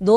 2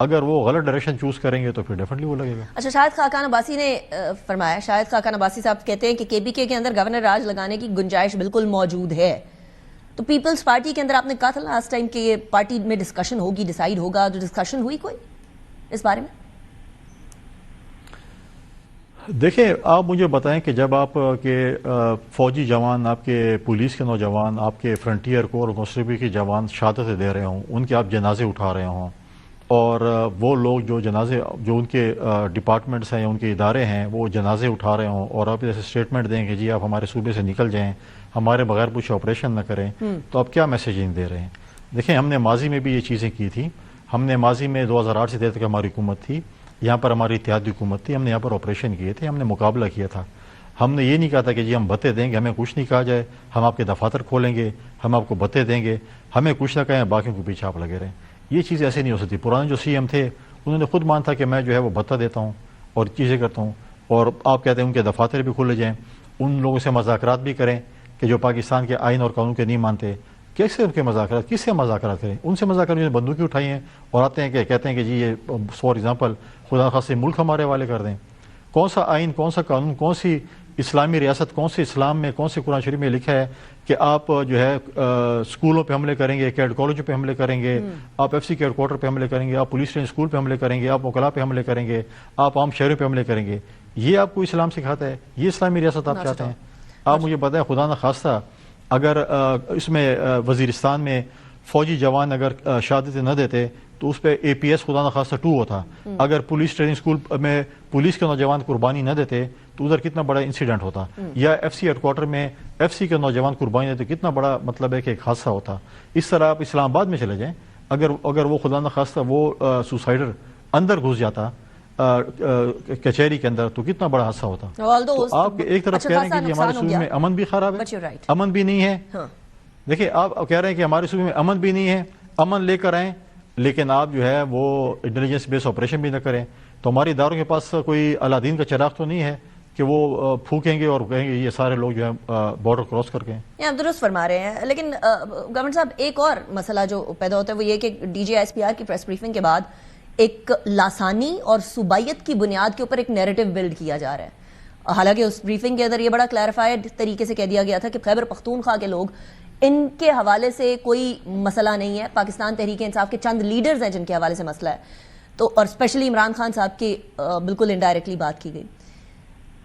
اگر وہ غلط ڈائریکشن چوز کریں گے تو پھر ڈیفینیٹلی وہ لگے گا. اچھا، شاہد خاقان عباسی نے فرمایا، شاہد خاقان عباسی صاحب کہتے ہیں کہ کے پی کے اندر گورنر راج لگانے کی گنجائش بالکل موجود ہے. تو پیپلز پارٹی کے اندر آپ نے کہا تھا لاسٹ ٹائم کہ یہ پارٹی میں ڈسکشن ہوگی، ڈیسائیڈ ہوگا، جو ڈسکشن ہوئی کوئی اس بارے میں؟ دیکھیں، آپ مجھے بتائیں کہ جب آپ کے فوجی جوان، آپ کے پولیس کے نوجوان، آپ کے فرنٹیئر کور اور کانسٹیبل کے جوان شہادتیں دے رہے ہوں، ان کے آپ جنازے اٹھا رہے ہوں، اور وہ لوگ جو جنازے، جو ان کے ڈپارٹمنٹس ہیں یا ان کے ادارے ہیں، وہ جنازے اٹھا رہے ہوں، اور آپ ایسے اسٹیٹمنٹ دیں کہ جی آپ ہمارے صوبے سے نکل جائیں، ہمارے بغیر پوچھے آپریشن نہ کریں، تو آپ کیا میسیجنگ دے رہے ہیں؟ دیکھیں، ہم نے ماضی میں بھی یہ چیزیں کی تھیں. ہم نے ماضی میں 2008 سے دیر تک ہماری حکومت تھی، یہاں پر ہماری اتحادی حکومت تھی، ہم نے یہاں پر آپریشن کیے تھے، ہم نے مقابلہ کیا تھا. ہم نے یہ نہیں کہا تھا کہ جی ہم بھتے دیں گے، ہمیں کچھ نہیں کہا جائے، ہم آپ کے دفاتر کھولیں گے، ہم آپ کو بھتے دیں گے، ہمیں کچھ نہ کہیں، باقیوں کے پیچھے آپ لگے رہیں. یہ چیز ایسے نہیں ہو سکتی. پرانے جو سی ایم تھے انہوں نے خود مانا تھا کہ میں جو ہے وہ بھتا دیتا ہوں اور چیزیں کرتا ہوں، اور آپ کہتے ہیں ان کے دفاتر بھی کھلے جائیں، ان لوگوں سے مذاکرات بھی کریں کہ جو پاکستان کے آئین اور قانون کے نہیں مانتے. کیسے ان کے مذاکرات، کس سے مذاکرات کریں؟ ان سے مذاکرات جو بندوقیں اٹھائی ہیں اور آتے ہیں کہ کہتے ہیں کہ جی یہ فار ایگزامپل خدا خاص سے ملک ہمارے حوالے کر دیں. کون سا آئین، کون سا قانون، کون سی اسلامی ریاست، کون سے اسلام میں، کون سے قرآن شریف میں لکھا ہے کہ آپ جو ہے اسکولوں پہ حملے کریں گے، کیڈ کالجوں پہ حملے کریں گے، آپ ایف سی کیڈ کوارٹر پہ حملے کریں گے، آپ پولیس اسٹیشن اسکول پہ حملے کریں گے، آپ وکلاء پہ حملے کریں گے، آپ عام شہروں پہ حملے کریں گے؟ یہ آپ کو اسلام سکھاتا ہے؟ یہ اسلامی ریاست آپ چاہتے ہیں؟ آپ مجھے بتائیں، خدا نہ خواستہ اگر اس میں وزیرستان میں فوجی جوان اگر شہادتیں نہ دیتے تو اس پہ اے پی ایس خدا نخواستہ 2 ہوتا. اگر پولیس ٹریننگ اسکول میں پولیس کے نوجوان قربانی نہ دیتے تو ادھر کتنا بڑا انسیڈنٹ ہوتا، یا ایف سی ہیڈ کوارٹر میں ایف سی کے نوجوان قربانی دیتے کتنا بڑا مطلب ہے کہ ایک حادثہ ہوتا. اس طرح آپ اسلام آباد میں چلے جائیں، اگر وہ خدا نخواستہ وہ سوسائڈر اندر گھس جاتا کچہری کے اندر تو کتنا بڑا حادثہ ہوتا. تو آپ ایک طرف کہہ رہے ہیں کہ ہمارے صوبے میں امن بھی خراب ہے، امن بھی نہیں ہے. دیکھیں، آپ کہہ رہے ہیں کہ ہمارے صوبے میں امن بھی نہیں ہے، امن لے کر آئیں، لیکن آپ جو ہے وہ انٹیلیجنس بیس آپریشن بھی نہ کریں. تو ہماری اداروں کے پاس کوئی الادین کا چراغ تو نہیں ہے کہ وہ پھونکیں گے اور کہیں گے یہ سارے لوگ جو ہے بارڈر کراس کر کے. یہ آپ درست فرما رہے ہیں، لیکن گورنر صاحب ایک اور مسئلہ جو پیدا ہوتا ہے وہ یہ کہ D G S P R کی پریس بریفنگ کے بعد ایک لاسانی اور صوبائیت کی بنیاد کے اوپر ایک نیریٹو بلڈ کیا جا رہا ہے. حالانکہ اس بریفنگ کے اندر یہ بڑا کلیریفائڈ طریقے سے کہہ دیا گیا تھا کہ خیبر پختونخوا کے لوگ، ان کے حوالے سے کوئی مسئلہ نہیں ہے، پاکستان تحریک انصاف کے چند لیڈرز ہیں جن کے حوالے سے مسئلہ ہے. تو اور اسپیشلی عمران خان صاحب کی بالکل انڈائریکٹلی بات کی گئی.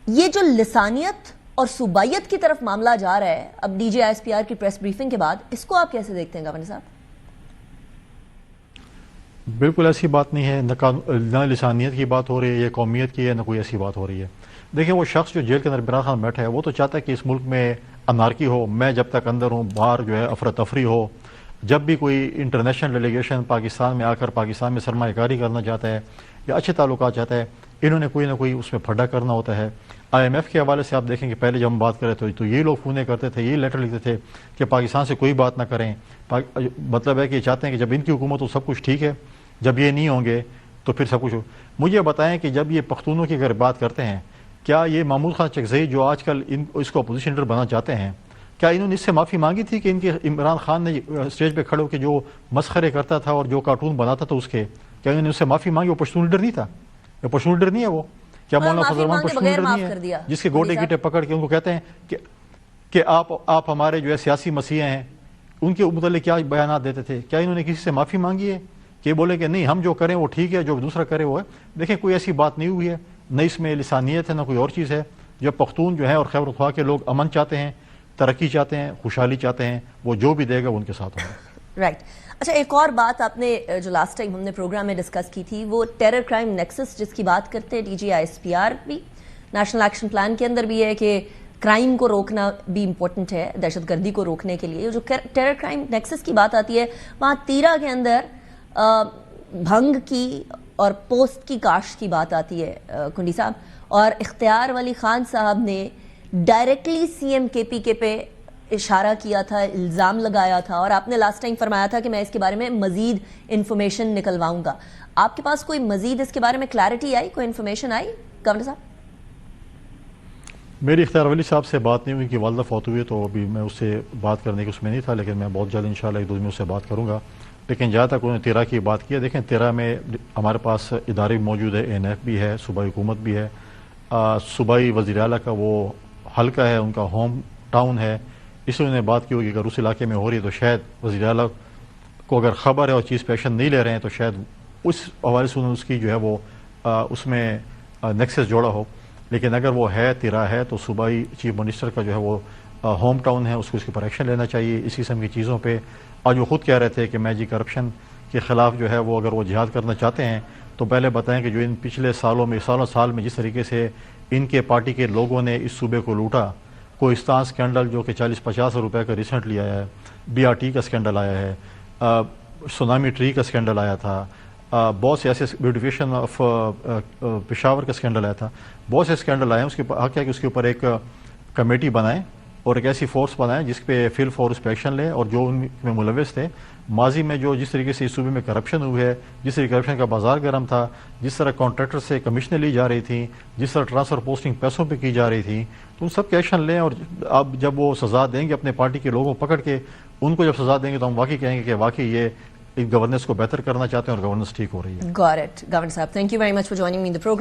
یہ جو لسانیت اور صوبائیت کی طرف معاملہ جا رہا ہے اب D G S P R کی پریس بریفنگ کے بعد، اس کو آپ کیسے دیکھتے ہیں گورنر صاحب؟ بالکل ایسی بات نہیں ہے، نہ لسانیت کی بات ہو رہی ہے، یہ قومیت کی ہے، نہ کوئی ایسی بات ہو رہی ہے. دیکھیں، وہ شخص جو جیل کے اندر عمران خان بیٹھا ہے وہ تو چاہتا ہے کہ اس ملک میں انارکی ہو، میں جب تک اندر ہوں باہر جو ہے افراتفری ہو. جب بھی کوئی انٹرنیشنل ڈیلیگیشن پاکستان میں آ کر پاکستان میں سرمایہ کاری کرنا چاہتا ہے یا اچھے تعلقات چاہتا ہے، انہوں نے کوئی نہ کوئی اس میں پھڈا کرنا ہوتا ہے. آئی ایم ایف کے حوالے سے آپ دیکھیں کہ پہلے جب ہم بات کرے تو یہ لوگ فونے کرتے تھے، یہ لیٹر لکھتے تھے کہ پاکستان سے کوئی بات نہ کریں. مطلب ہے کہ یہ چاہتے ہیں کہ جب ان کی حکومت ہو سب کچھ ٹھیک ہے، جب یہ نہیں ہوں گے تو پھر سب کچھ ہو. مجھے بتائیں کہ جب یہ پختونوں کی اگر بات کرتے ہیں، کیا یہ محمود خان چکزئی جو آج کل اس کو اپوزیشن لیڈر بنانا چاہتے ہیں، کیا انہوں نے اس سے معافی مانگی تھی کہ ان کے عمران خان نے اسٹیج پہ کھڑے ہو کے جو مسخرے کرتا تھا اور جو کارٹون بناتا تھا اس کے، کیا انہوں نے اس سے معافی مانگی؟ وہ پشتون لیڈر نہیں تھا، یا پشتون لیڈر نہیں ہے وہ؟ کیا مولانا فضل الرحمان پشتون لیڈر نہیں ہے جس کے گوٹے گیٹے پکڑ کے ان کو کہتے ہیں کہ آپ ہمارے جو ہے سیاسی مسیح ہیں؟ ان کے متعلق کیا بیانات دیتے تھے؟ کیا انہوں نے کسی سے معافی مانگی ہے کہ بولے کہ نہیں ہم جو کریں وہ ٹھیک ہے، جو دوسرا کرے وہ ہے؟ دیکھیں، کوئی ایسی بات نہیں ہوئی ہے، نہ اس میں لسانیت ہے نہ کوئی اور چیز ہے. جب پختون جو ہے اور خیبر پختونخوا کے لوگ امن چاہتے ہیں، ترقی چاہتے ہیں، خوشحالی چاہتے ہیں، وہ جو بھی دے گا وہ ان کے ساتھ ہوگا. رائٹ. اچھا، ایک اور بات آپ نے جو لاسٹ ٹائم ہم نے پروگرام میں ڈسکس کی تھی وہ ٹیرر کرائم نیکسس جس کی بات کرتے ہیں D G I S P R بھی نیشنل ایکشن پلان کے اندر بھی ہے کہ کرائم کو روکنا بھی امپورٹنٹ ہے، دہشت گردی کو روکنے کے لیے. جو ٹیرر کرائم نیکسس کی بات آتی ہے وہاں تیرا کے اندر بھنگ کی اور پوسٹ کی کاشت کی بات آتی ہے کنڈی صاحب، اور اختیار ولی خان صاحب نے ڈائریکٹلی سی ایم کے پی کے پہ اشارہ کیا تھا، الزام لگایا تھا، اور آپ نے لاسٹ ٹائم فرمایا تھا کہ میں اس کے بارے میں مزید انفارمیشن نکلواؤں گا. آپ کے پاس کوئی مزید اس کے بارے میں کلیئرٹی آئی، کوئی انفارمیشن آئی گورنر صاحب؟ میری اختیار ولی صاحب سے بات نہیں ہوئی، ان کی والدہ فوت ہوئی ہے تو ابھی میں اس سے بات کرنے کی اس میں نہیں تھا، لیکن میں بہت جلد انشاءاللہ 1-2 دن میں اس سے بات کروں گا. لیکن جہاں تک انہوں نے تیرا کی بات کی ہے، دیکھیں تیرا میں ہمارے پاس ادارے بھی موجود ہے، NF بھی ہے، صوبائی حکومت بھی ہے، صوبائی وزیر اعلیٰ کا وہ حلقہ ہے، ان کا ہوم ٹاؤن ہے، اس لیے انہوں نے بات کی ہوگی اگر اس علاقے میں ہو رہی ہے تو شاید وزیر اعلیٰ کو اگر خبر ہے اور چیز پہ ایکشن نہیں لے رہے ہیں تو شاید اس حوالے سے انہوں نے اس کی جو ہے وہ اس میں نیکسس جوڑا ہو، لیکن اگر وہ ہے تیرا ہے تو صوبائی چیف منسٹر کا جو ہے وہ ہوم ٹاؤن ہے، اس کو اس کے اوپر ایکشن لینا چاہیے اس قسم کی چیزوں پہ۔ آج وہ خود کہہ رہے تھے کہ میں جی کرپشن کے خلاف جو ہے وہ اگر وہ جہاد کرنا چاہتے ہیں تو پہلے بتائیں کہ جو ان پچھلے سالوں میں سال میں جس طریقے سے ان کے پارٹی کے لوگوں نے اس صوبے کو لوٹا، کوہستان اسکینڈل جو کہ 40-50 روپے کا ریسنٹلی آیا ہے، BRT کا اسکینڈل آیا ہے، سونامی ٹری کا اسکینڈل آیا تھا، بہت سے ایسے بیوٹیفیکیشن آف پشاور کا اسکینڈل آیا تھا، بہت سے اسکینڈل آئے ہیں۔ اس کے حق ہے کہ اس کے اوپر ایک کمیٹی بنائیں اور ایک ایسی فورس بنائیں جس پہ فل فورس پہ ایکشن لیں، اور جو ان میں ملوث تھے ماضی میں جو جس طریقے سے اس صوبے میں کرپشن ہوئی ہے، جس طرح کرپشن کا بازار گرم تھا، جس طرح کانٹریکٹر سے کمیشنیں لی جا رہی تھیں، جس طرح ٹرانسفر پوسٹنگ پیسوں پہ کی جا رہی تھی، تو ان سب کے ایکشن لیں، اور اب جب وہ سزا دیں گے اپنے پارٹی کے لوگوں کو پکڑ کے، ان کو جب سزا دیں گے تو ہم واقعی کہیں گے کہ واقعی یہ گورننس کو بہتر کرنا چاہتے ہیں اور گورننس ٹھیک ہو رہی ہے۔ Got it. Governor Saab, thank you very much for joining me in the program.